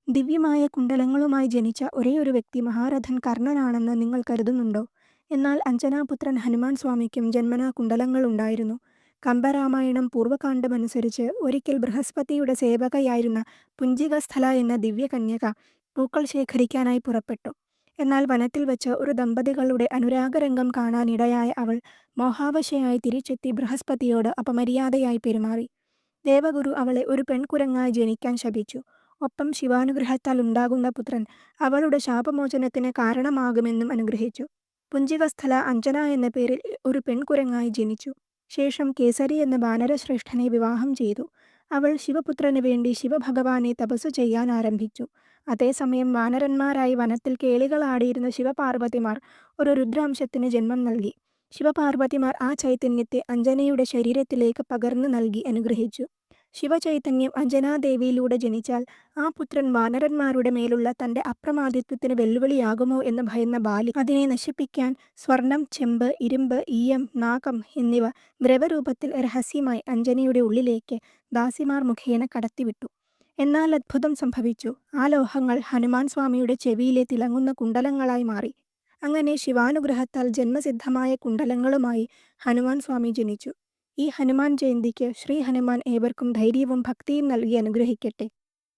ദിവ്യമായ കുണ്ഡലങ്ങളുമായി ജനിച്ച ഒരേയൊരു വ്യക്തി മഹാരഥൻ കർണനാണെന്ന് നിങ്ങൾ കരുതുന്നുണ്ടോ? എന്നാൽ അഞ്ജനാപുത്രൻ ഹനുമാൻ സ്വാമിക്കും ജന്മനാ കുണ്ഡലങ്ങളുണ്ടായിരുന്നു. കമ്പരാമായണം പൂർവകാണ്ഡമനുസരിച്ച് ഒരിക്കൽ ബൃഹസ്പതിയുടെ സേവകയായിരുന്ന പുഞ്ചികസ്ഥല എന്ന ദിവ്യകന്യക പൂക്കൾ ശേഖരിക്കാനായി പുറപ്പെട്ടു. എന്നാൽ വനത്തിൽ വച്ച് ഒരു ദമ്പതികളുടെ അനുരാഗരംഗം കാണാനിടയായ അവൾ മോഹാവശയായി തിരിച്ചെത്തി ബൃഹസ്പതിയോട് അപമര്യാദയായി പെരുമാറി. ദേവഗുരു അവളെ ഒരു പെൺകുരങ്ങായി ജനിക്കാൻ ശപിച്ചു. ഒപ്പം ശിവാനുഗ്രഹത്താൽ ഉണ്ടാകുന്ന പുത്രൻ അവളുടെ ശാപമോചനത്തിന് കാരണമാകുമെന്നും അനുഗ്രഹിച്ചു. പുഞ്ചികസ്ഥല അഞ്ജന എന്ന പേരിൽ ഒരു പെൺകുരങ്ങായി ജനിച്ചു. ശേഷം കേസരി എന്ന വാനരശ്രേഷ്ഠനെ വിവാഹം ചെയ്തു. അവൾ ശിവപുത്രന് വേണ്ടി ശിവഭഗവാനെ തപസ്സു ചെയ്യാൻ ആരംഭിച്ചു. അതേസമയം വാനരന്മാരായി വനത്തിൽ കേളികളാടിയിരുന്ന ശിവപാർവതിമാർ ഒരു രുദ്രാംശത്തിന് ജന്മം നൽകി. ശിവപാർവതിമാർ ആ ചൈതന്യത്തെ അഞ്ജനയുടെ ശരീരത്തിലേക്ക് പകർന്നു നൽകി അനുഗ്രഹിച്ചു. ശിവചൈതന്യം അഞ്ജനാദേവിയിലൂടെ ജനിച്ചാൽ ആ പുത്രൻ വാനരന്മാരുടെ മേലുള്ള തന്റെ അപ്രമാദിത്വത്തിന് വെല്ലുവിളിയാകുമോ എന്ന് ഭയന്ന ബാലി അതിനെ നശിപ്പിക്കാൻ സ്വർണം, ചെമ്പ്, ഇരുമ്പ്, ഈയം, നാഗം എന്നിവ ദ്രവരൂപത്തിൽ രഹസ്യമായി അഞ്ജനയുടെ ഉള്ളിലേക്ക് ദാസിമാർ മുഖേന കടത്തിവിട്ടു. എന്നാൽ അത്ഭുതം സംഭവിച്ചു. ആ ലോഹങ്ങൾ ഹനുമാൻ സ്വാമിയുടെ ചെവിയിലെ തിളങ്ങുന്ന കുണ്ഡലങ്ങളായി മാറി. അങ്ങനെ ശിവാനുഗ്രഹത്താൽ ജന്മസിദ്ധമായ കുണ്ഡലങ്ങളുമായി ഹനുമാൻ സ്വാമി ജനിച്ചു. ഈ ഹനുമാൻ ജയന്തിക്ക് ശ്രീ ഹനുമാൻ ഏവർക്കും ധൈര്യവും ഭക്തിയും നൽകി അനുഗ്രഹിക്കട്ടെ.